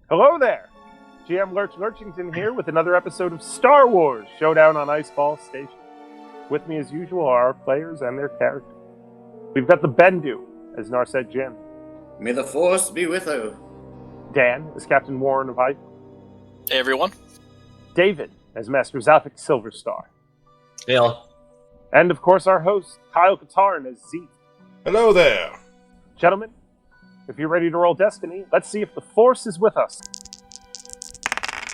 Hello there! GM Lurch Lurchington here with another episode of Star Wars Showdown on Iceball Station. With me as usual are our players and their characters. We've got the Bendu as Narset Jinn. May the Force be with you. Dan as Captain Warren of Hype. Hey everyone. David as Master Xavix Silverstar. Hail. And of course our host, Kyle Katarn as Zeef. Hello there. Gentlemen, if you're ready to roll Destiny, let's see if the Force is with us.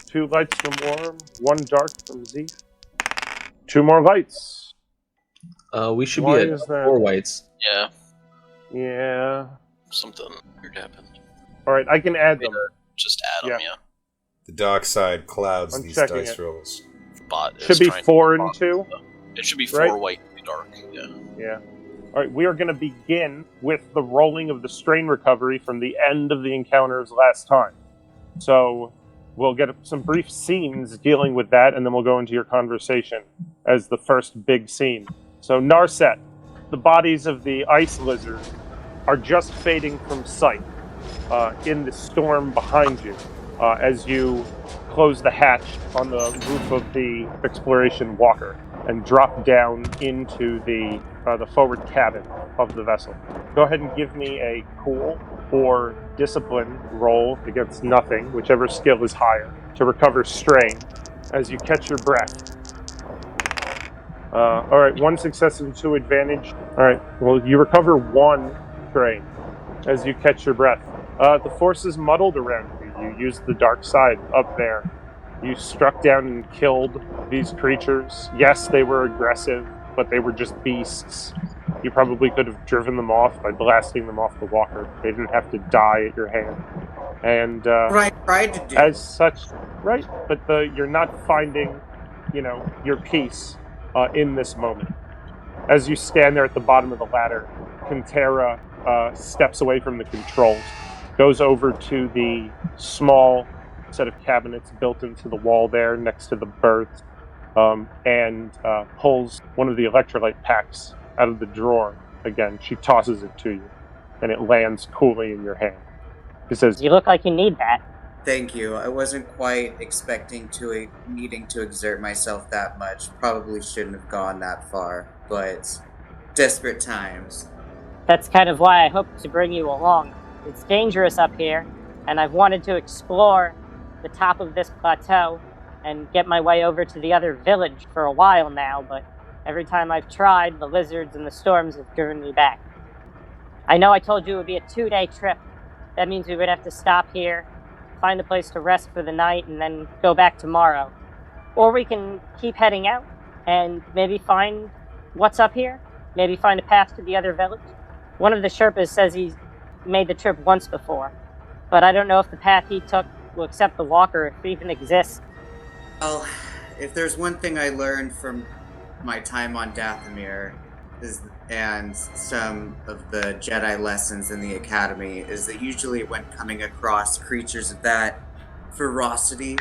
2 lights from Worram, 1 dark from Zeef. 2 more lights. We should Why be is at that? 4 whites. Yeah. Something weird happened. Alright, I can add them. Just add them, yeah. The dark side clouds I'm these checking dice it. rolls. Bot Should is be trying 4 to- and 2. It should be 4 right? white and dark, yeah. Yeah. Alright, we are going to begin with the rolling of the strain recovery from the end of the encounters last time. So, we'll get some brief scenes dealing with that, and then we'll go into your conversation as the first big scene. So, Narset, the bodies of the ice lizard are just fading from sight in the storm behind you as you close the hatch on the roof of the exploration walker and drop down into the forward cabin of the vessel. Go ahead and give me a cool or discipline roll against nothing, whichever skill is higher, to recover strain as you catch your breath. Alright, 1 success and 2 advantage. Alright, well, you recover 1 strain as you catch your breath. The force is muddled around you. You used the dark side up there. You struck down and killed these creatures. Yes, they were aggressive, but they were just beasts. You probably could have driven them off by blasting them off the walker. They didn't have to die at your hand. And What I tried to do. as such, right? But you're not finding, your peace in this moment. As you stand there at the bottom of the ladder, Conterra steps away from the controls, goes over to the small set of cabinets built into the wall there next to the berths, and pulls one of the electrolyte packs out of the drawer. Again, she tosses it to you, and it lands coolly in your hand. She says, You look like you need that. Thank you. I wasn't quite expecting needing to exert myself that much. Probably shouldn't have gone that far, but desperate times. That's kind of why I hoped to bring you along. It's dangerous up here, and I've wanted to explore the top of this plateau and get my way over to the other village for a while now, but every time I've tried, the lizards and the storms have driven me back. I know I told you it would be a 2-day trip. That means we would have to stop here, find a place to rest for the night, and then go back tomorrow. Or we can keep heading out and maybe find what's up here, maybe find a path to the other village. One of the Sherpas says he's made the trip once before, but I don't know if the path he took will accept the walker, if it even exists. Well, if there's one thing I learned from my time on Dathomir and some of the Jedi lessons in the Academy is that usually when coming across creatures of that ferocity,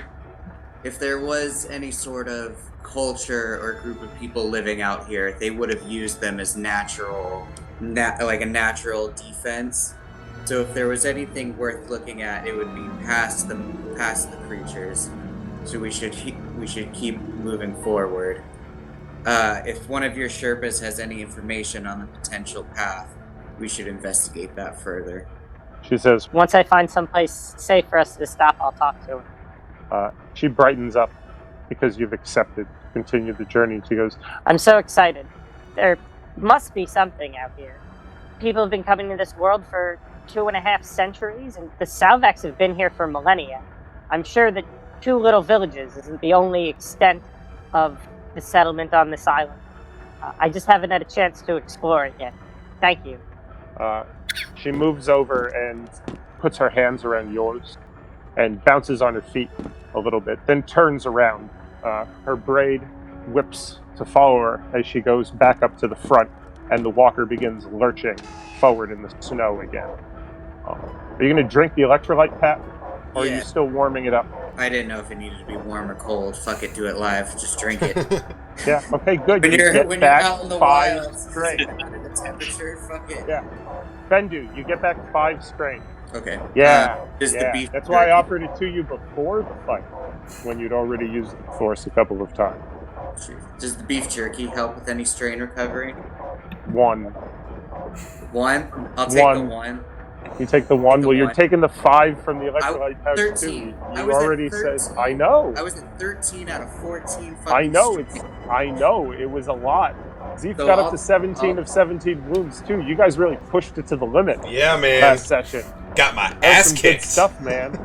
if there was any sort of culture or group of people living out here, they would have used them as like a natural defense. So if there was anything worth looking at, it would be past the creatures. So we should keep moving forward. If one of your Sherpas has any information on the potential path, we should investigate that further. she says, Once I find someplace safe for us to stop, I'll talk to her. she brightens up because you've accepted to continue the journey. She goes, I'm so excited. There must be something out here. People have been coming to this world for 2.5 centuries, and the Salvax have been here for millennia. I'm sure that 2 little villages isn't the only extent of the settlement on this island. I just haven't had a chance to explore it yet. Thank you. she moves over and puts her hands around yours and bounces on her feet a little bit, then turns around. Her braid whips to follow her as she goes back up to the front, and the walker begins lurching forward in the snow again. Are you going to drink the electrolyte pack, or are Yeah. you still warming it up? I didn't know if it needed to be warm or cold. Fuck it, do it live. Just drink it. Yeah, okay, good. when You you're get when you're back out in the 5 wild, strain. under the temperature, fuck it. Yeah. Bendu, you get back 5 strain. Okay. Yeah, Is the yeah. beef That's why I jerky- offered it to you before the fight, when you'd already used the Force a couple of times. Does the beef jerky help with any strain recovery? One. One? I'll take the One. one. You take the one. the Well, you're one. taking the 5 from the electrolyte pouch 13. too. I You was at already 13. said. I know. I was at 13 out of 14 fucking I know. strain. I know. It was a lot. Zeef So got up I'll- to 17 of 17 wounds too. You guys really pushed it to the limit Yeah, man. last session. Got my That was ass some kicked. good stuff, man.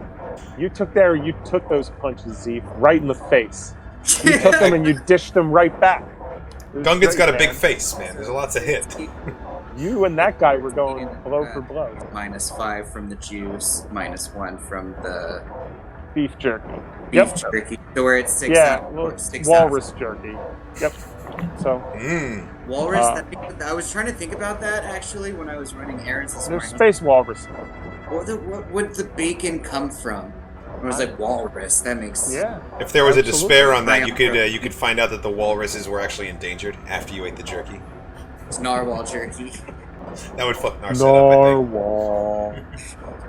You took those punches, Zeef, right in the face. You took them and you dished them right back. It was Gungan's great, got a man. big face, man. There's lots of hit. You and that guy were going blow for blow. -5 from the juice, -1 from the Beef jerky. beef jerky. So we're at 6 Yeah, out, well, 6 walrus jerky. Yep. So Mmm. Walrus. Uh, I was trying to think about that actually when I was running errands this there's morning. space walrus. What would the bacon come from? I was like walrus. That makes Yeah. If there was a Absolutely. despair on that, Right. you could find out that the walruses were actually endangered after you ate the jerky. It's narwhal jerky. That would fuck Narset up, I think. Narwhal.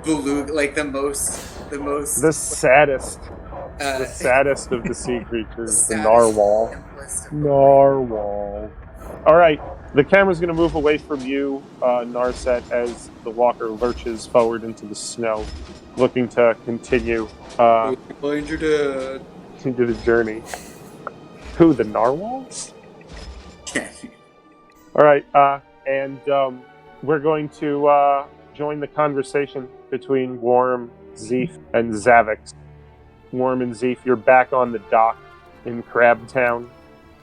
Beluga, like the most. The saddest. uh, The saddest of the sea creatures. The saddest, narwhal. simplest of- Narwhal. Alright. The camera's going to move away from you, Narset, as the walker lurches forward into the snow, looking to continue Find your dad. into the journey. Who, the narwhals? Alright, and we're going to join the conversation between Worram, Zeef, and Xavix. Worram and Zeef, you're back on the dock in Crabtown.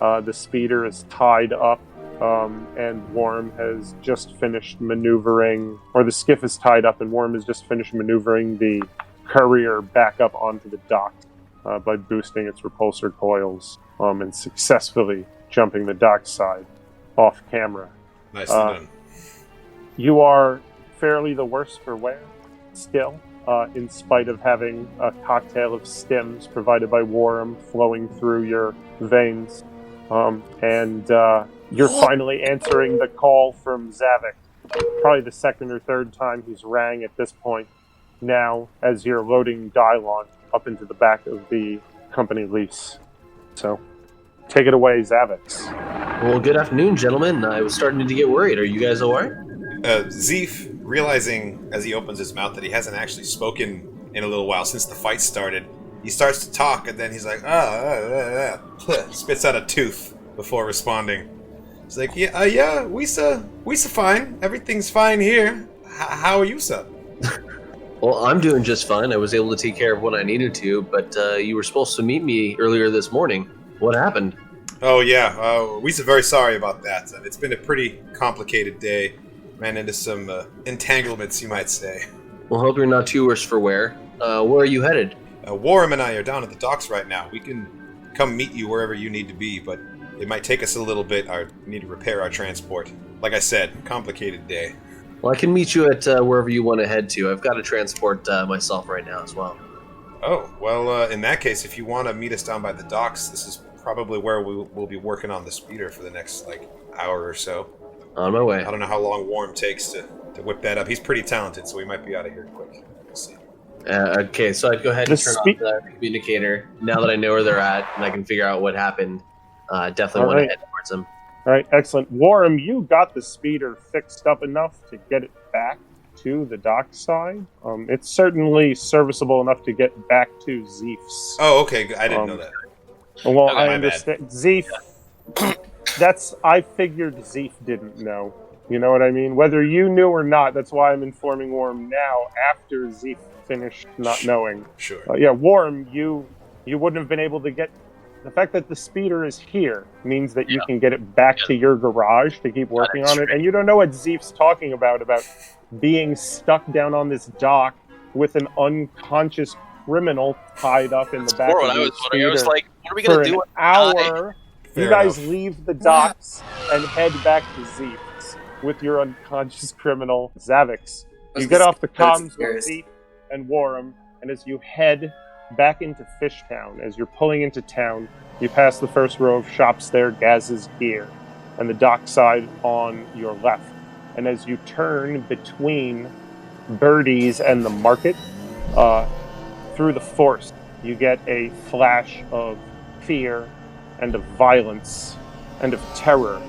The speeder is tied up, and Worram has just finished maneuvering, or the skiff is tied up, and Worram has just finished maneuvering the courier back up onto the dock by boosting its repulsor coils and successfully jumping the dock side off camera. Nicely done. You are fairly the worse for wear still, in spite of having a cocktail of stims provided by Worram flowing through your veins. And you're finally answering the call from Xavix. Probably the second or third time he's rang at this point now, as you're loading Dylon up into the back of the company lease. So, take it away, Xavix. Well, good afternoon, gentlemen. I was starting to get worried. Are you guys alright? Zeef, realizing as he opens his mouth that he hasn't actually spoken in a little while since the fight started, he starts to talk, and then he's like, spits out a tooth before responding. He's like, yeah, we fine. Everything's fine here. How are you, sir? Well, I'm doing just fine. I was able to take care of what I needed to, but you were supposed to meet me earlier this morning. What happened? Oh, yeah, we're very sorry about that. It's been a pretty complicated day. Ran into some entanglements, you might say. Well, hope you're not too worse for wear. Where are you headed? Worram and I are down at the docks right now. We can come meet you wherever you need to be, but it might take us a little bit. We need to repair our transport. Like I said, complicated day. Well, I can meet you at wherever you want to head to. I've got to transport myself right now as well. Oh, well, in that case, if you want to meet us down by the docks, this is probably where we'll be working on the speeder for the next, hour or so. On my way. I don't know how long Worram takes to whip that up. He's pretty talented, so we might be out of here quick. We'll see. Okay, so I'd go ahead and turn off the communicator now that I know where they're at and I can figure out what happened. Definitely want to head towards them. All right, excellent. Worram, you got the speeder fixed up enough to get it back to the dock side. It's certainly serviceable enough to get back to Zeef's. Oh, okay. I didn't know that. Well, Okay, I my understand. Zeef, I figured Zeef didn't know. You know what I mean? Whether you knew or not, that's why I'm informing Worram now after Zeef finished not knowing. Sure. Yeah, Worram, you wouldn't have been able to get... The fact that the speeder is here means that you can get it back to your garage to keep working on it. And you don't know what Zeef's talking about being stuck down on this dock with an unconscious criminal tied up in the back Or of what I the was wondering, I was speeder like, what are we for gonna an do? hour. Fair You guys enough. leave the docks and head back to Zeef's with your unconscious criminal, Xavix. You get off the comms with Zeef and Worram, and as you head back into Fishtown, as you're pulling into town, you pass the first row of shops there, Gaz's Gear, and the dockside on your left. And as you turn between Birdies and the market, through the Force, you get a flash of fear and of violence and of terror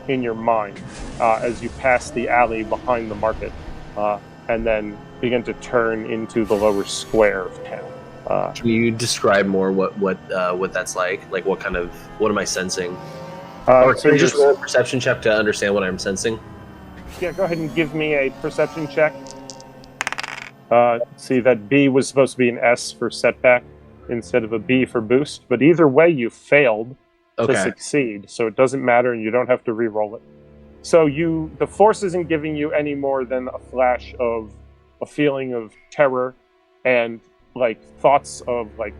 in your mind as you pass the alley behind the market and then begin to turn into the lower square of town. Can you describe more what that's like? Like what am I sensing? Or can you just roll a perception check to understand what I'm sensing? Yeah, go ahead and give me a perception check. See, that B was supposed to be an S for setback instead of a B for boost, but either way you failed to succeed, so it doesn't matter and you don't have to re-roll it. So the Force isn't giving you any more than a flash of a feeling of terror and like thoughts of like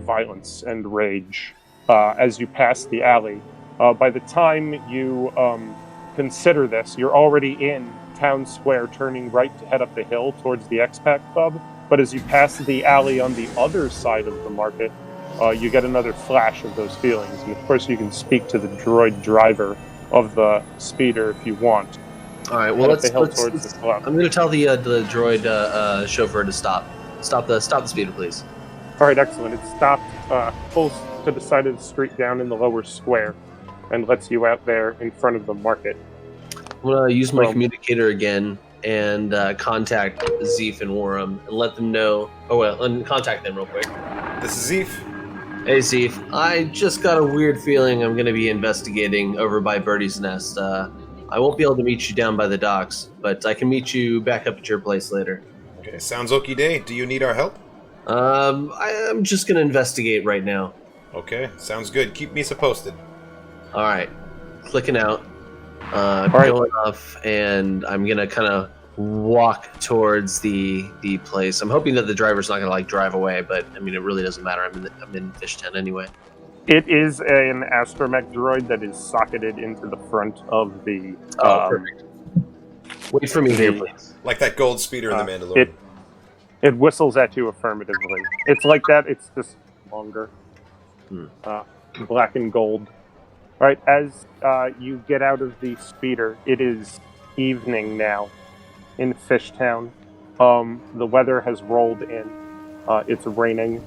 violence and rage as you pass the alley. By the time you consider this, you're already in town square, turning right to head up the hill towards the X-Pac Club. But as you pass the alley on the other side of the market, you get another flash of those feelings. And of course, you can speak to the droid driver of the speeder if you want. All right. Well, let's towards the club. I'm going to tell the droid chauffeur to stop the speeder, please. All right, excellent. It stopped, pulls to the side of the street down in the lower square, and lets you out there in front of the market. I'm going to use my communicator again and contact Zeef and Worram and let them know. And contact them real quick. This is Zeef. Hey, Zeef. I just got a weird feeling I'm going to be investigating over by Birdie's Nest. I won't be able to meet you down by the docks, but I can meet you back up at your place later. Okay, sounds okie day. Do you need our help? I'm just going to investigate right now. Okay, sounds good. Keep me so posted. All right. Clicking out. Going off, and I'm gonna kind of walk towards the place. I'm hoping that the driver's not gonna like drive away, but I mean it really doesn't matter. I'm in Fishtown anyway. It is an astromech droid that is socketed into the front of the. Perfect. Wait for me here, please. Like that gold speeder in The Mandalorian. It whistles at you affirmatively. It's like that. It's just longer. Black and gold. All right, as you get out of the speeder, it is evening now in Fishtown. The weather has rolled in. It's raining,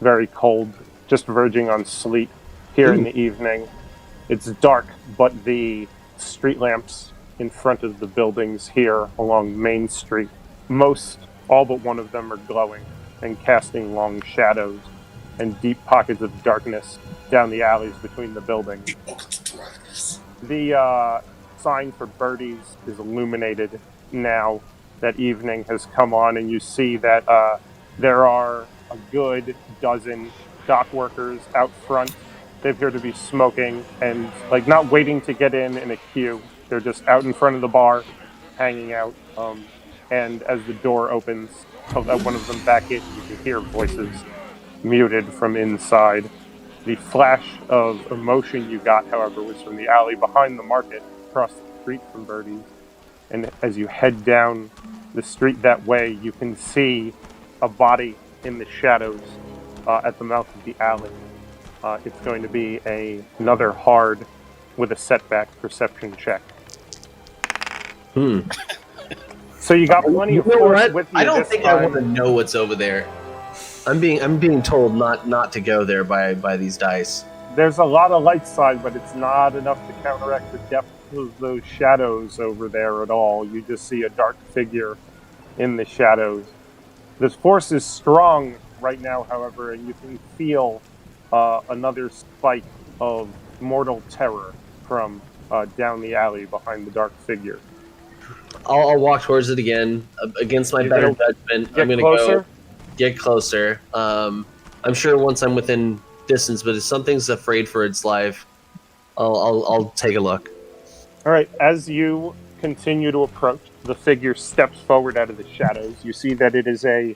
very cold, just verging on sleet here in the evening. It's dark, but the street lamps in front of the buildings here along Main Street, all but one of them are glowing and casting long shadows and deep pockets of darkness down the alleys between the buildings. The sign for Birdies is illuminated now. That evening has come on, and you see that there are a good dozen dock workers out front. They appear to be smoking and like not waiting to get in a queue. They're just out in front of the bar, hanging out. And as the door opens to let one of them back in, you can hear voices muted from inside. The flash of emotion you got, however, was from the alley behind the market, across the street from Birdies. And as you head down the street that way, you can see a body in the shadows at the mouth of the alley. It's going to be another hard with a setback perception check. So you got plenty of force with you. I don't think I want to know what's over there. I'm being told not to go there by these dice. There's a lot of light side, but it's not enough to counteract the depth of those shadows over there at all. You just see a dark figure in the shadows. This force is strong right now, however, and you can feel another spike of mortal terror from down the alley behind the dark figure. I'll walk towards it again against my better judgment. I'm going to get closer. I'm sure once I'm within distance, but if something's afraid for its life, I'll take a look. All right. As you continue to approach, the figure steps forward out of the shadows. You see that it is a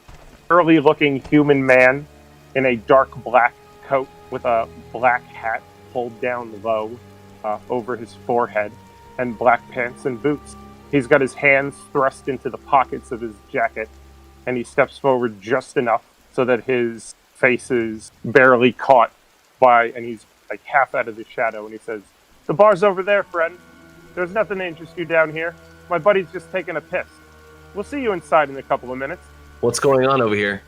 early-looking human man in a dark black coat with a black hat pulled down low over his forehead and black pants and boots. He's got his hands thrust into the pockets of his jacket, and he steps forward just enough so that his face is barely caught by, and he's like half out of the shadow, and he says, "The bar's over there, friend. There's nothing to interest you down here. My buddy's just taking a piss." we'll see you inside in a couple of minutes. What's going on over here?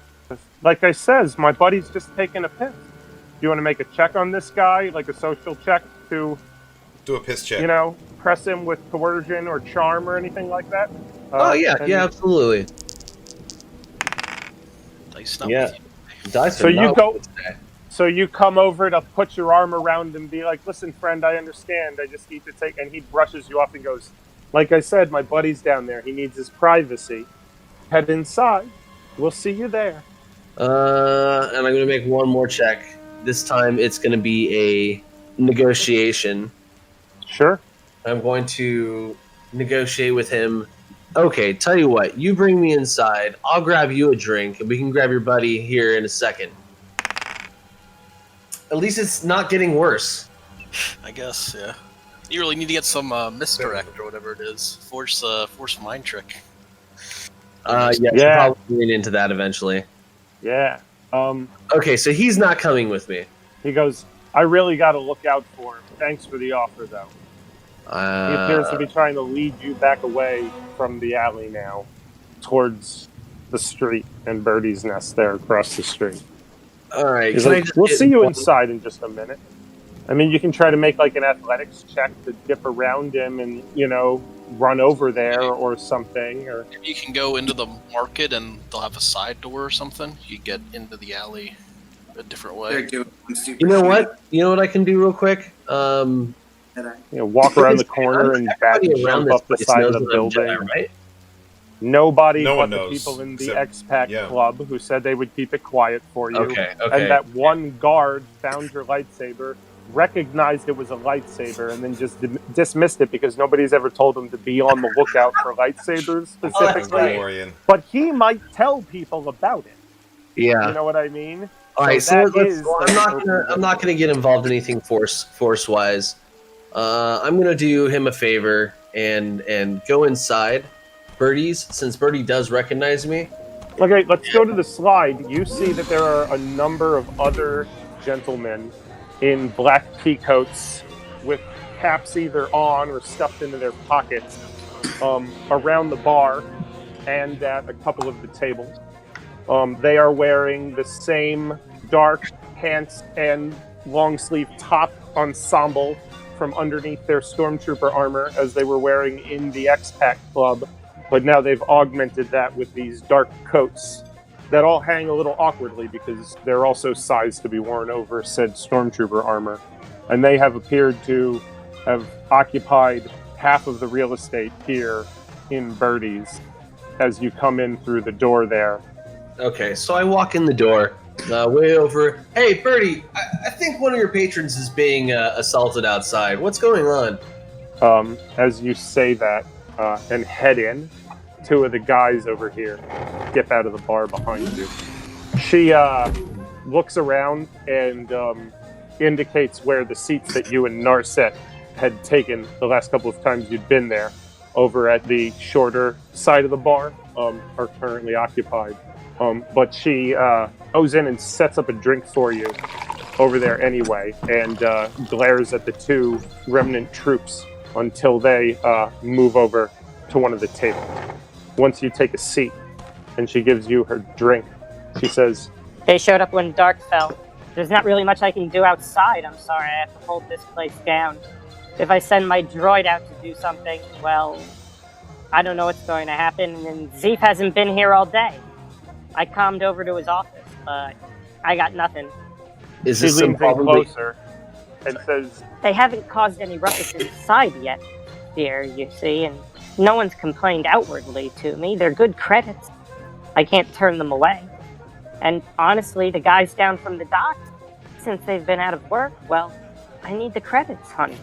Like I says, my buddy's just taking a piss. Do you want to make a check on this guy, like a social check to, Do a piss check. you know, press him with coercion or charm or anything like that? Absolutely. Dice not Yeah. with you. Dice So are you not go- with today. So you come over to put your arm around him and be like, listen, friend, I understand. I just need to take... And he brushes you off and goes, like I said, my buddy's down there. He needs his privacy. Head inside. We'll see you there. And I'm going to make one more check. This time it's going to be a negotiation. Sure. I'm going to negotiate with him. Okay, tell you what. You bring me inside. I'll grab you a drink, and we can grab your buddy here in a second. At least it's not getting worse. I guess, yeah. You really need to get some misdirect or whatever it is. Force mind trick. Yes, Yeah. I'll probably lean into that eventually. Yeah. Okay, so he's not coming with me. He goes, I really got to look out for him. Thanks for the offer, though. He appears to be trying to lead you back away from the alley now, towards the street and Birdie's nest there across the street. All right. He's can I like, just we'll get see you one- inside in just a minute. I mean, you can try to make like an athletics check to dip around him and, you know, run over there or something. Or You can go into the market and they'll have a side door or something. You get into the alley a different They're way. doing super You know shitty what? You know what I can do real quick? Jedi. you know, walk around the corner and back Everybody around jump this up the place side of knows the that I'm building. Jedi, right? Nobody No but one the knows, people in the except- expat yeah. club who said they would keep it quiet for you. Okay. And that one guard found your lightsaber, recognized it was a lightsaber, and then just dismissed it because nobody's ever told him to be on the lookout for lightsabers specifically. Mandalorian. But he might tell people about it. Yeah. You know what I mean? All right. So So that is the I'm not gonna get involved in anything force wise. I'm gonna do him a favor and go inside. Since Birdie does recognize me. Okay, let's go to the slide. You see that there are a number of other gentlemen in black pea coats with caps either on or stuffed into their pockets around the bar and at a couple of the tables. They are wearing the same dark pants and long sleeve top ensemble from underneath their stormtrooper armor as they were wearing in the expat club, but now they've augmented that with these dark coats that all hang a little awkwardly because they're also sized to be worn over said stormtrooper armor. And they have appeared to have occupied half of the real estate here in Birdie's as you come in through the door there. Okay, so I walk in the door, way over. Hey, Birdie, I think one of your patrons is being assaulted outside. What's going on? As you say that and head in, two of the guys over here dip out of the bar behind you. She looks around and indicates where the seats that you and Narset had taken the last couple of times you'd been there over at the shorter side of the bar are currently occupied. But she goes in and sets up a drink for you over there anyway and glares at the two remnant troops until they move over to one of the tables. Once you take a seat and she gives you her drink, she says, They showed up when dark fell. There's not really much I can do outside. I'm sorry, I have to hold this place down. If I send my droid out to do something, well, I don't know what's going to happen, and Zeef hasn't been here all day. I calmed over to his office, but I got nothing. Is she this some leans in probably? closer and says, They haven't caused any ruckus inside yet, dear, you see, and no one's complained outwardly to me. They're good credits. I can't turn them away. And honestly, the guys down from the dock, since they've been out of work, well, I need the credits, honey.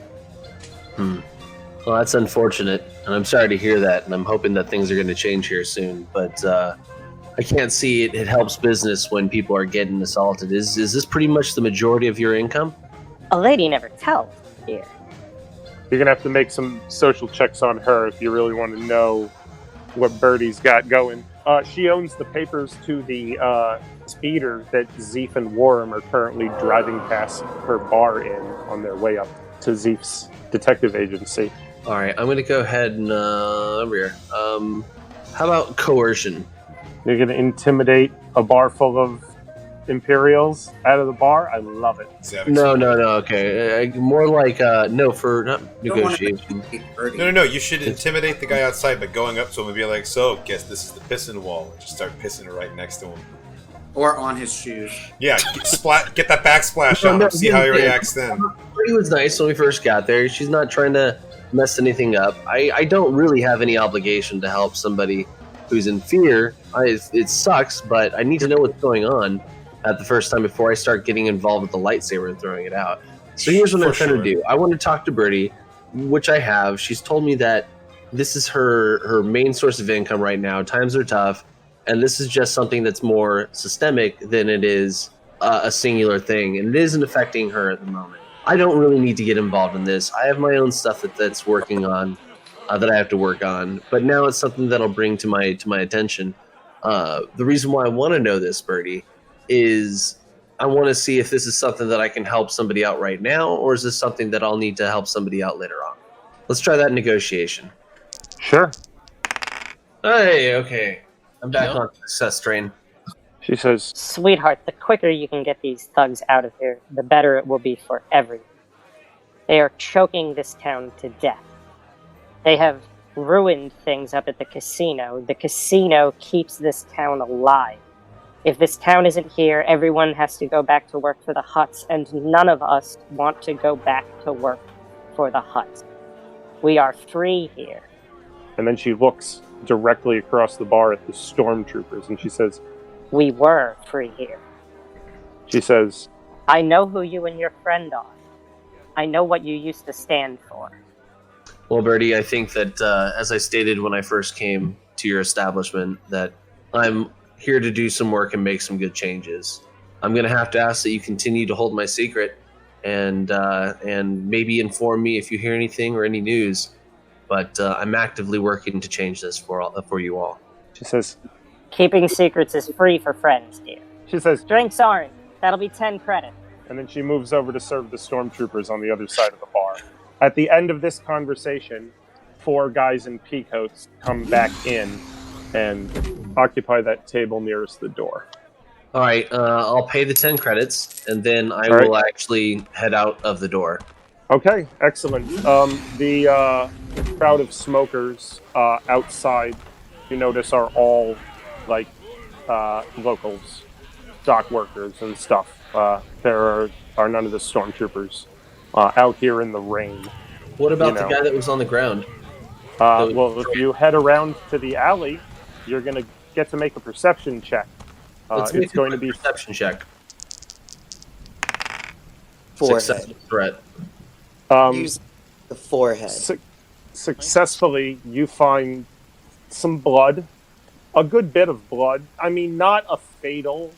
Well, that's unfortunate, and I'm sorry to hear that, and I'm hoping that things are going to change here soon, but I can't see it helps business when people are getting assaulted. Is this pretty much the majority of your income? A lady never tells, dear. you're going to have to make some social checks on her if you really want to know what Birdie's got going. She owns the papers to the speeder that Zeef and Worram are currently driving past her bar in on their way up to Zeef's detective agency. All right, I'm going to go ahead and over here. How about coercion? You're going to intimidate a bar full of Imperials out of the bar? I love it. No. Okay, more like for not negotiation. No. You should intimidate the guy outside by going up to him and be like, "So, guess this is the pissing wall." And just start pissing right next to him. Or on his shoes. Yeah, get that backsplash on him. See how he reacts then. He was nice when we first got there. She's not trying to mess anything up. I don't really have any obligation to help somebody who's in fear. It sucks, but I need to know what's going on at the first time before I start getting involved with the lightsaber and throwing it out. So here's what I'm trying to do. I want to talk to Birdie, which I have. She's told me that this is her main source of income right now. Times are tough, and this is just something that's more systemic than it is a singular thing, and it isn't affecting her at the moment. I don't really need to get involved in this. I have my own stuff that's working on, that I have to work on, but now it's something that I'll bring to my attention. The reason why I want to know this, Birdie, is I want to see if this is something that I can help somebody out right now, or is this something that I'll need to help somebody out later on? Let's try that negotiation. Sure. Hey, okay. I'm back on success train. She says, Sweetheart, the quicker you can get these thugs out of here, the better it will be for everyone. They are choking this town to death. They have ruined things up at the casino. The casino keeps this town alive. If this town isn't here, everyone has to go back to work for the Hutts, and none of us want to go back to work for the Hutts. We are free here. And then she looks directly across the bar at the stormtroopers, and she says, We were free here. She says, I know who you and your friend are. I know what you used to stand for. Well, Birdie, I think that, as I stated when I first came to your establishment, that I'm here to do some work and make some good changes. I'm going to have to ask that you continue to hold my secret and maybe inform me if you hear anything or any news. But I'm actively working to change this for you all. She says, Keeping secrets is free for friends, dear. She says, Drinks aren't. That'll be 10 credits. And then she moves over to serve the stormtroopers on the other side of the bar. At the end of this conversation, 4 guys in peacoats come back in and occupy that table nearest the door. All right, I'll pay the 10 credits, and then I will actually head out of the door. Okay, excellent. The crowd of smokers outside, you notice, are all like locals, dock workers and stuff. There are none of the stormtroopers out here in the rain. What about the guy that was on the ground? Well, if you head around to the alley, you're going to get to make a perception check. It's going to be a perception check. Forehead. Successful threat. Use the forehead. Successfully, you find some blood, a good bit of blood. I mean, not a fatal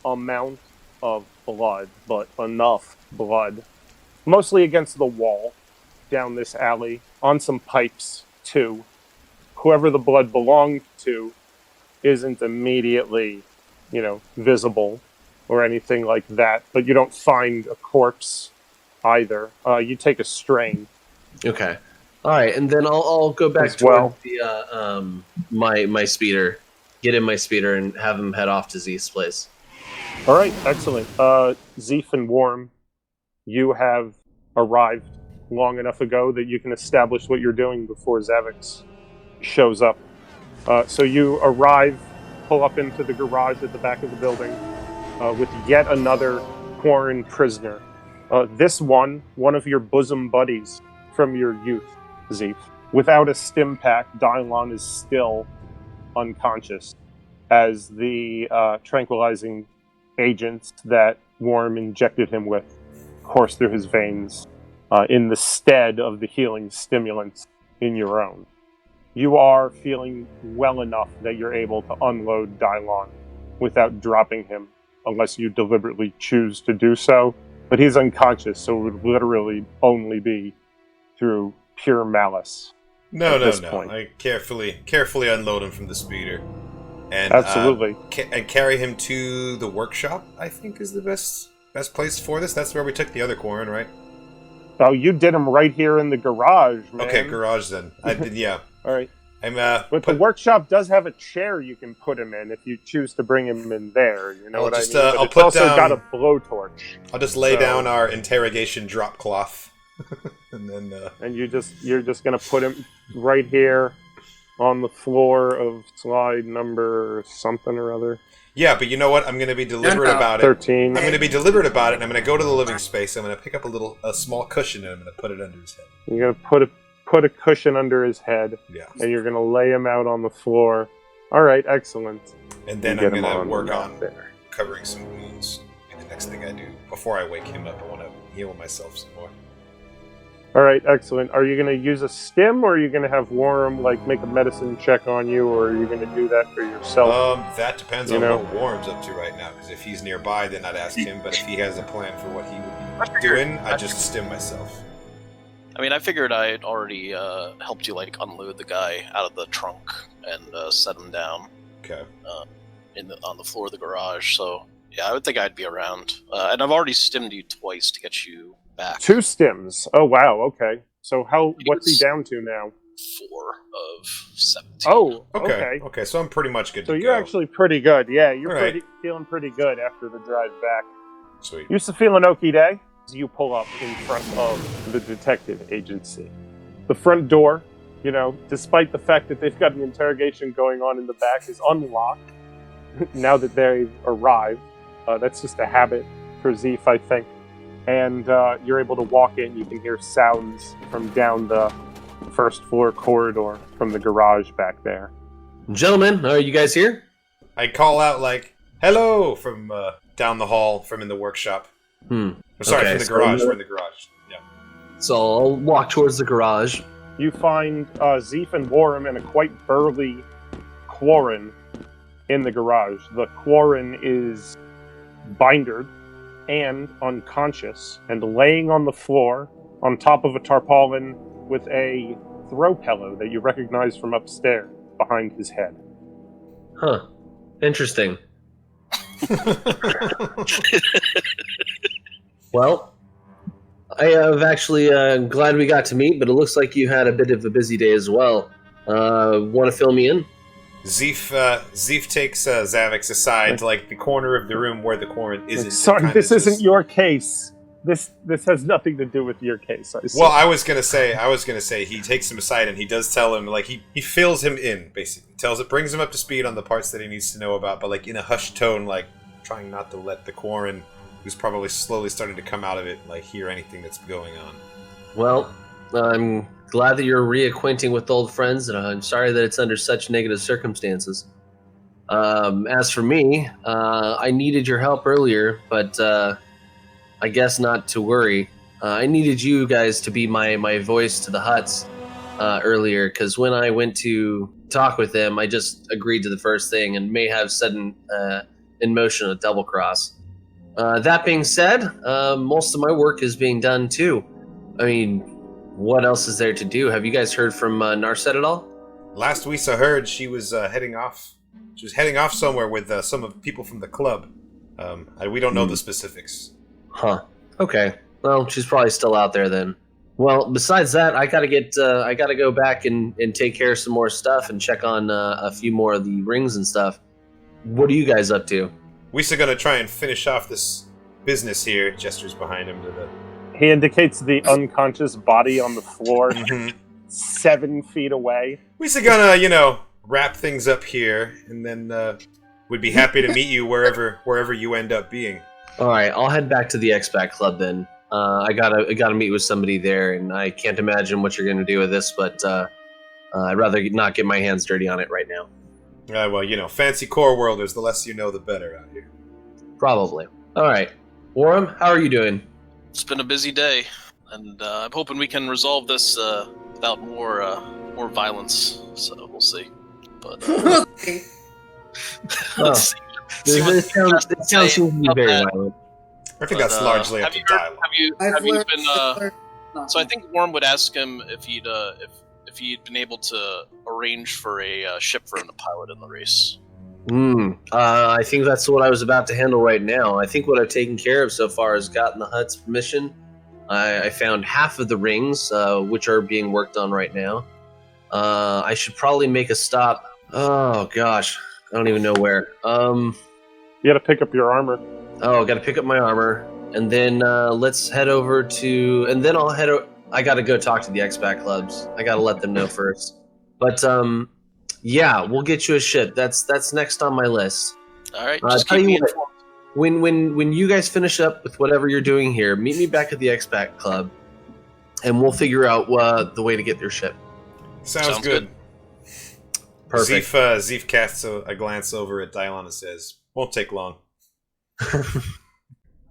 amount of blood, but enough blood. Mostly against the wall down this alley, on some pipes, too. Whoever the blood belonged to isn't immediately, visible or anything like that, but you don't find a corpse either. You take a strain. Okay. All right, and then I'll go back to the my speeder, get in my speeder, and have him head off to Zeef's place. All right, excellent. Zeef and Worram, you have arrived long enough ago that you can establish what you're doing before Xavix shows up. So you arrive, pull up into the garage at the back of the building with yet another Quarren prisoner. This one of your bosom buddies from your youth, Zeef. Without a stim pack, Dylon is still unconscious as the tranquilizing agents that Worram injected him with course through his veins in the stead of the healing stimulants in your own. You are feeling well enough that you're able to unload Dylon without dropping him, unless you deliberately choose to do so. But he's unconscious, so it would literally only be through pure malice. No. Point. I carefully unload him from the speeder. And, absolutely. And carry him to the workshop, I think, is the best place for this. That's where we took the other Quarren, right? Oh, you did him right here in the garage, man. Okay, garage then. I did, yeah. All right. But the workshop does have a chair you can put him in if you choose to bring him in there. You know I'll what just, I mean? But I'll it's put also down- got a blowtorch. I'll just lay down our interrogation drop cloth, and then. And you're just gonna put him right here on the floor of slide number something or other. Yeah, but you know what? I'm going to be deliberate about it. 13. I'm going to be deliberate about it, and I'm going to go to the living space. I'm going to pick up a small cushion, and I'm going to put it under his head. You're gonna put a cushion under his head, Yeah. and you're gonna lay him out on the floor. All right, excellent. And then You I'm get him going to on work out on there. covering some wounds. Be the next thing I do. Before I wake him up, I want to heal myself some more. All right, excellent. Are you gonna use a stim, or are you gonna have Worram make a medicine check on you, or are you gonna do that for yourself? That depends You on know? what Worram's up to right now. Because if he's nearby, then I'd ask him. But if he has a plan for what he would be doing, I'd just stim myself. I mean, I figured I'd already helped you unload the guy out of the trunk and set him down Okay. on the floor of the garage. So yeah, I would think I'd be around. And I've already stimmed you twice to get you back. 2 stims. Oh wow. Okay. So what's he down to now? 4 of 17. Oh. Okay. Okay. Okay. So I'm pretty much good So to you're go. actually pretty good. Yeah, you're All right. feeling pretty good after the drive back. Sweet. You feeling okie day? You pull up in front of the detective agency. The front door, despite the fact that they've got an interrogation going on in the back, is unlocked now that they've arrived. That's just a habit for Zeef, I think. And you're able to walk in. You can hear sounds from down the first floor corridor from the garage back there. Gentlemen, are you guys here? I call out "Hello" from down the hall from in the workshop. Sorry, Okay, from the so garage. you're- We're in the garage. Yeah. So I'll walk towards the garage. You find Zeef and Worram and a quite burly Quarren in the garage. The Quarren is bindered and unconscious and laying on the floor on top of a tarpaulin with a throw pillow that you recognize from upstairs behind his head. Huh. Interesting. Well, I have actually glad we got to meet, but it looks like you had a bit of a busy day as well. Want to fill me in? Zeef takes Xavix aside to the corner of the room where the Quarren isn't. Sorry, this isn't your case. This has nothing to do with your case. I see. Well, I was gonna say he takes him aside and he does tell him he fills him in basically, brings him up to speed on the parts that he needs to know about, but in a hushed tone, trying not to let the Quarren, who's probably slowly starting to come out of it, hear anything that's going on. Well, I'm glad that you're reacquainting with old friends, and I'm sorry that it's under such negative circumstances. As for me, I needed your help earlier, but I guess not to worry. I needed you guys to be my voice to the Hutts earlier, because when I went to talk with them, I just agreed to the first thing and may have set in motion a double cross. That being said, most of my work is being done too. I mean, what else is there to do? Have you guys heard from Narset at all? Last we saw heard, she was heading off. She was heading off somewhere with some of the people from the club. We don't know the specifics. Huh. Okay. Well, she's probably still out there then. Well, besides that, I gotta go back and take care of some more stuff and check on a few more of the rings and stuff. What are you guys up to? We're gonna try and finish off this business here. Gestures behind him to the. He indicates the unconscious body on the floor 7 feet away. We're gonna, wrap things up here, and then we'd be happy to meet you wherever you end up being. All right, I'll head back to the X-Back Club then. I gotta meet with somebody there, and I can't imagine what you're gonna do with this, but I'd rather not get my hands dirty on it right now. Well, fancy core worlders, the less you know, the better out here. Probably. All right, Worram, how are you doing? It's been a busy day, and I'm hoping we can resolve this without more violence. So we'll see. But Okay. let's see. This sounds to be very violent. I think that's largely up have to you heard, dialogue. have you I've been? learned So I think Worm would ask him if he'd been able to arrange for a ship for him to pilot in the race. I think that's what I was about to handle right now. I think what I've taken care of so far is gotten the Hutt's permission. I found half of the rings, which are being worked on right now. I should probably make a stop. Oh gosh, I don't even know where. You gotta pick up your armor. Oh, got to pick up my armor, and then let's head over to. And then I'll head. I got to go talk to the expat clubs. I got to let them know first. But yeah, we'll get you a ship. That's next on my list. All right, just keep me informed. When you guys finish up with whatever you're doing here, meet me back at the expat club, and we'll figure out the way to get their ship. Sounds good. Perfect. Zeef casts a glance over at Dylon and says, "Won't take long."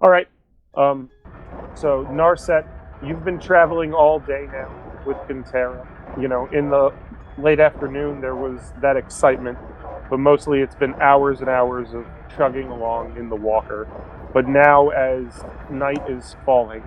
All right. So Narset, you've been traveling all day now with Conterra. You know, in the late afternoon there was that excitement, but mostly it's been hours and hours of chugging along in the walker. But now, as night is falling,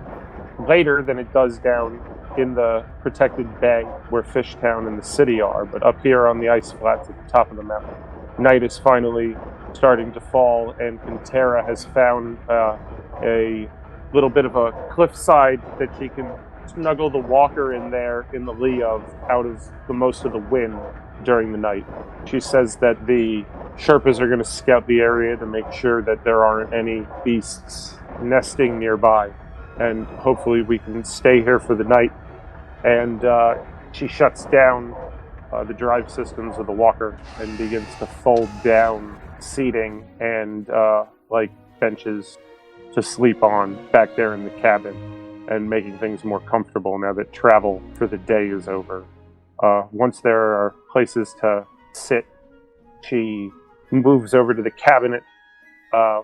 later than it does down in the protected bay where Fishtown and the city are, but up here on the ice flats at the top of the mountain, night is finally starting to fall, and Conterra has found a little bit of a cliffside that she can snuggle the walker in there in the lee of, out of the most of the wind during the night. She says that the Sherpas are going to scout the area to make sure that there aren't any beasts nesting nearby, and hopefully we can stay here for the night. And she shuts down the drive systems of the walker and begins to fold down seating and like benches to sleep on back there in the cabin, and making things more comfortable now that travel for the day is over. Once there are places to sit, she moves over to the cabinet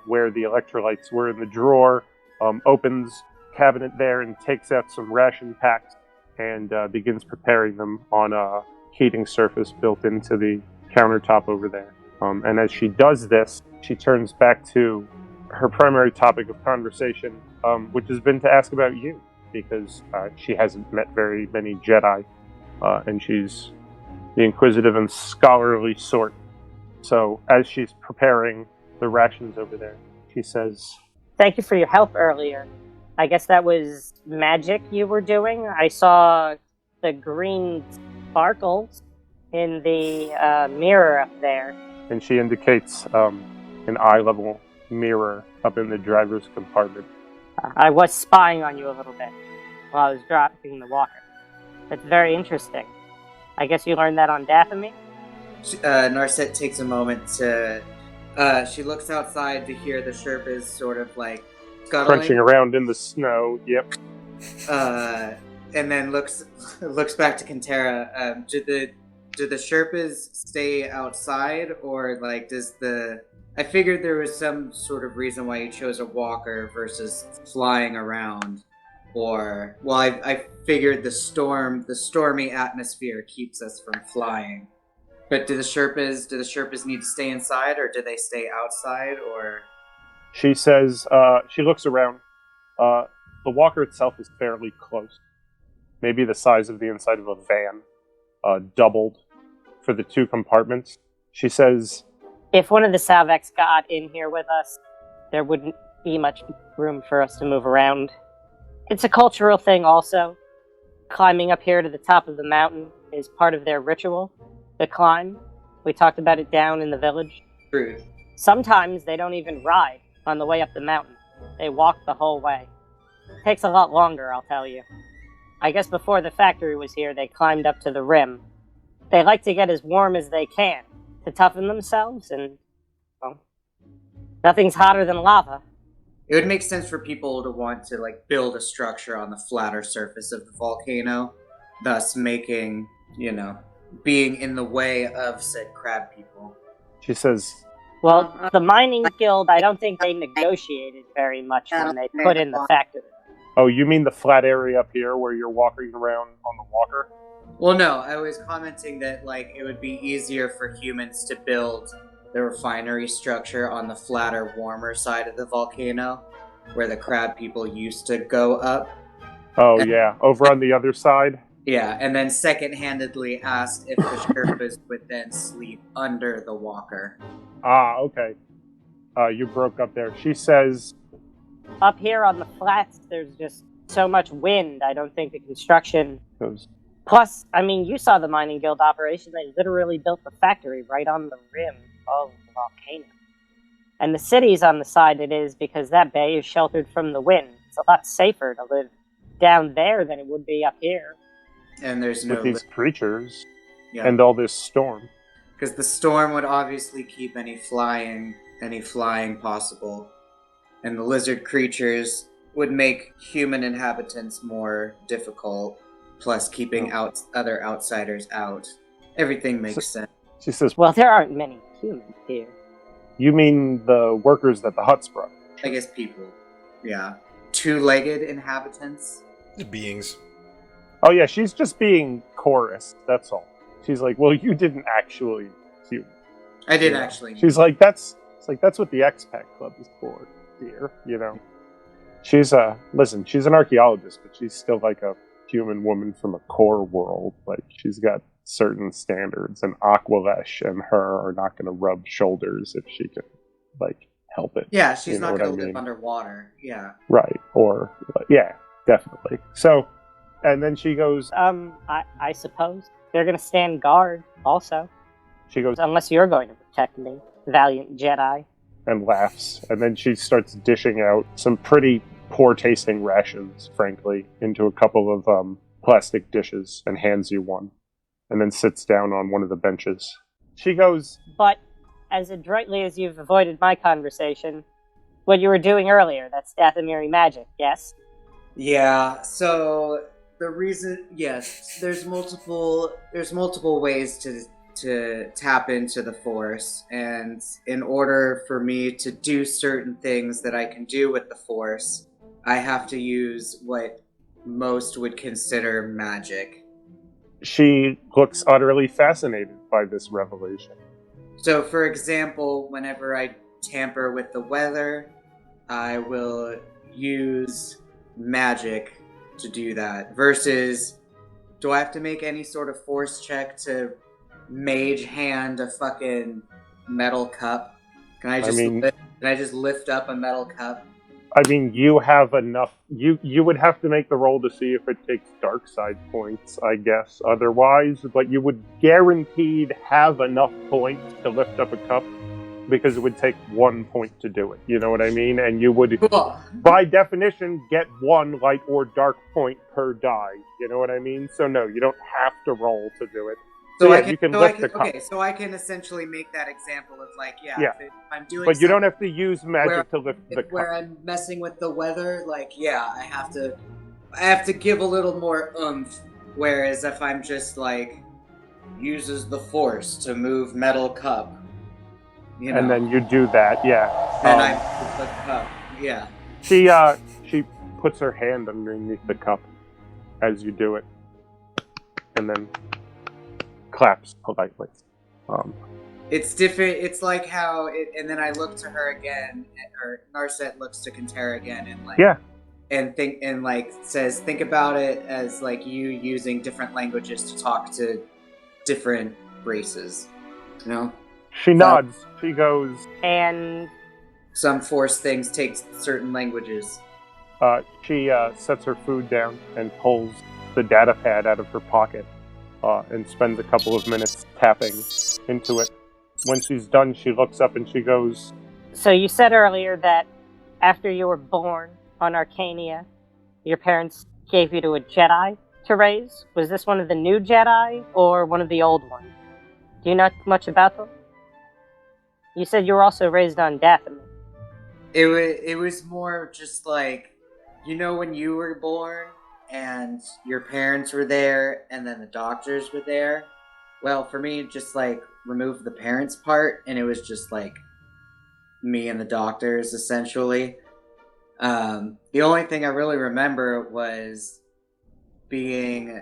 where the electrolytes were in the drawer, opens cabinet there and takes out some ration packs and begins preparing them on a heating surface built into the countertop over there. And as she does this, she turns back to her primary topic of conversation, which has been to ask about you, because she hasn't met very many Jedi, and she's the inquisitive and scholarly sort. So as she's preparing the rations over there, she says, Thank you for your help earlier. I guess that was magic you were doing. I saw the green sparkles in the mirror up there. And she indicates an eye-level mirror up in the driver's compartment. I was spying on you a little bit while I was dropping the walker. That's very interesting. I guess you learned that on Dathomir? Narset takes a moment to... she looks outside to hear the Sherpas sort of like scuttling. Crunching around in the snow, yep. And then looks back to Conterra. Do the Sherpas stay outside, or like does the... I figured there was some sort of reason why you chose a walker versus flying around, or well, I figured the stormy atmosphere keeps us from flying. But do the Sherpas need to stay inside, or do they stay outside, or? She says, she looks around. The walker itself is fairly close, maybe the size of the inside of a van, doubled for the two compartments. She says, if one of the Xavix got in here with us, there wouldn't be much room for us to move around. It's a cultural thing also. Climbing up here to the top of the mountain is part of their ritual, the climb. We talked about it down in the village. True. Sometimes they don't even ride on the way up the mountain. They walk the whole way. It takes a lot longer, I'll tell you. I guess before the factory was here, they climbed up to the rim. They like to get as warm as they can to toughen themselves, and, well, nothing's hotter than lava. It would make sense for people to want to like build a structure on the flatter surface of the volcano, thus making, being in the way of said crab people. She says, well, the mining guild, I don't think they negotiated very much when they put in the factory. oh, you mean the flat area up here where you're walking around on the walker? Well, no, I was commenting that like it would be easier for humans to build the refinery structure on the flatter, warmer side of the volcano, where the crab people used to go up. Oh, yeah, over on the other side? Yeah, and then second-handedly asked if the Sherpas would then sleep under the walker. Ah, okay. You broke up there. She says, Up here on the flats, there's just so much wind, I don't think the construction... Plus, I mean, you saw the mining guild operation. They literally built the factory right on the rim of the volcano. And the city's on the side it is because that bay is sheltered from the wind. It's a lot safer to live down there than it would be up here. And there's no With these creatures yeah. and all this storm. Because the storm would obviously keep any flying possible. And the lizard creatures would make human inhabitants more difficult, plus keeping other outsiders out. Everything makes sense. She says, well, there aren't many humans here. You mean the workers that the huts brought? I guess people. Yeah. Two-legged inhabitants? Beings. Oh yeah, she's just being chorus, that's all. She's like, well, you didn't actually human. I did actually. She's like, that's what the expat club is for, dear, you know. She's listen, she's an archaeologist, but she's still like a human woman from a core world. Like, she's got certain standards, and Aqualesh and her are not going to rub shoulders if she can, like, help it. Yeah, she's not going to live underwater. Yeah. Right. Or, yeah, definitely. So, and then she goes... I suppose. They're going to stand guard, also. She goes... Unless you're going to protect me, valiant Jedi. And laughs. And then she starts dishing out some pretty poor-tasting rations, frankly, into a couple of plastic dishes and hands you one. And then sits down on one of the benches. She goes... But, as adroitly as you've avoided my conversation, what you were doing earlier, that's Dathomiri magic, yes? Yeah, so the reason... Yes, there's multiple ways to tap into the Force, and in order for me to do certain things that I can do with the Force, I have to use what most would consider magic. She looks utterly fascinated by this revelation. So, for example, whenever I tamper with the weather, I will use magic to do that. Versus, do I have to make any sort of force check to mage hand a fucking metal cup? Can I just lift up a metal cup? I mean, you have enough. You would have to make the roll to see if it takes dark side points, I guess, otherwise, but you would guaranteed have enough points to lift up a cup, because it would take 1 point to do it. You know what I mean? And you would, by definition, get 1 light or dark point per die. You know what I mean? So no, you don't have to roll to do it. So yeah, you can lift the cup. Okay, so I can essentially make that example of like, if I'm doing. But you don't have to use magic to lift the cup. Where I'm messing with the weather, like, I have to give a little more oomph. Whereas if I'm just like, uses the Force to move metal cup, you know, and then you do that, then I move the cup, She puts her hand underneath the cup as you do it, and then claps politely. It's different. It's like how, and then I look to her again, or Narset looks to Conterra again, and like, and says, think about it as like you using different languages to talk to different races. You know? She nods. She goes, and some Force things take certain languages. She sets her food down and pulls the data pad out of her pocket. And spends a couple of minutes tapping into it. When she's done, she looks up and she goes... So you said earlier that after you were born on Arcania, your parents gave you to a Jedi to raise? Was this one of the new Jedi, or one of the old ones? Do you know much about them? You said you were also raised on Dathomir. It was more just like, you know, when you were born... and your parents were there, and then the doctors were there. Well, for me, just like remove the parents part, and it was just like me and the doctors, essentially. The only thing I really remember was being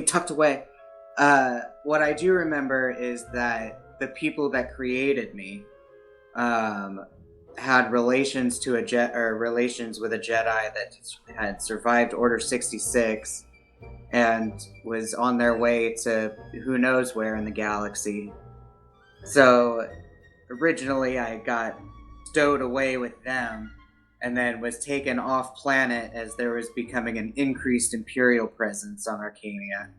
tucked away. What I do remember is that the people that created me, had relations with a Jedi that had survived Order 66 and was on their way to who knows where in the galaxy. So originally I got stowed away with them, and then was taken off planet as there was becoming an increased Imperial presence on Arcania.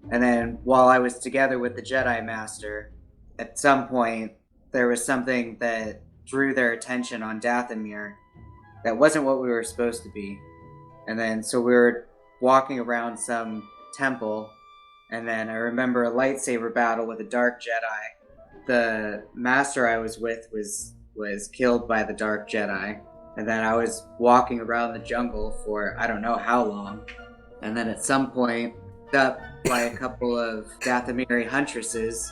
And then while I was together with the Jedi Master, at some point there was something that drew their attention on Dathomir that wasn't what we were supposed to be. And then so we were walking around some temple, and then I remember a lightsaber battle with a Dark Jedi. The master I was with was killed by the Dark Jedi. And then I was walking around the jungle for I don't know how long. And then at some point, up by a couple of Dathomiri huntresses.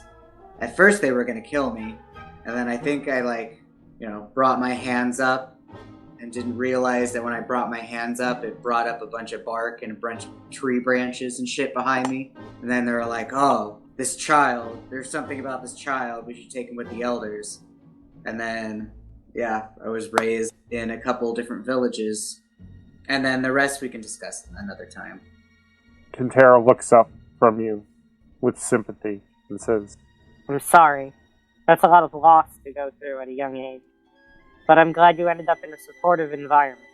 At first they were going to kill me. And then I think I brought my hands up and didn't realize that when I brought my hands up, it brought up a bunch of bark and a bunch of tree branches and shit behind me. And then they were like, oh, this child, there's something about this child. We should take him with the elders. And then, yeah, I was raised in a couple different villages. And then the rest we can discuss another time. Conterra looks up from you with sympathy and says, I'm sorry. That's a lot of loss to go through at a young age. But I'm glad you ended up in a supportive environment.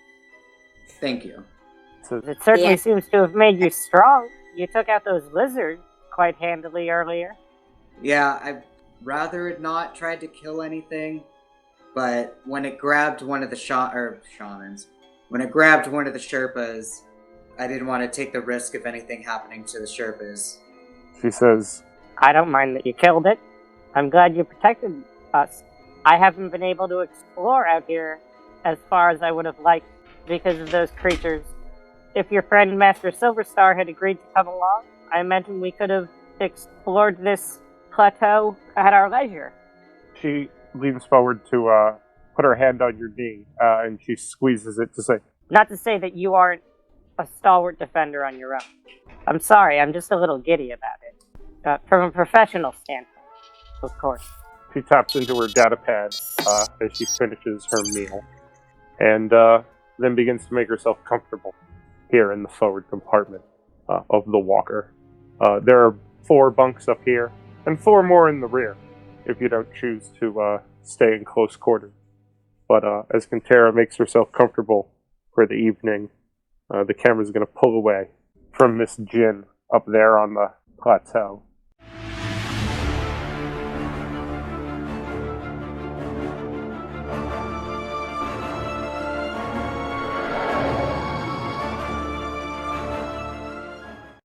Thank you. It certainly seems to have made you strong. You took out those lizards quite handily earlier. Yeah, I'd rather it not tried to kill anything, but when it grabbed one of the shamans, when it grabbed one of the Sherpas, I didn't want to take the risk of anything happening to the Sherpas. She says, I don't mind that you killed it. I'm glad you protected us. I haven't been able to explore out here as far as I would have liked because of those creatures. If your friend Master Silverstar had agreed to come along, I imagine we could have explored this plateau at our leisure. She leans forward to put her hand on your knee, and she squeezes it to say, Not to say that you aren't a stalwart defender on your own. I'm sorry, I'm just a little giddy about it. From a professional standpoint, of course. She taps into her data pad as she finishes her meal, and then begins to make herself comfortable here in the forward compartment of the walker. There are 4 bunks up here, and 4 more in the rear, if you don't choose to stay in close quarters. But as Conterra makes herself comfortable for the evening, the camera's going to pull away from Miss Jinn up there on the plateau.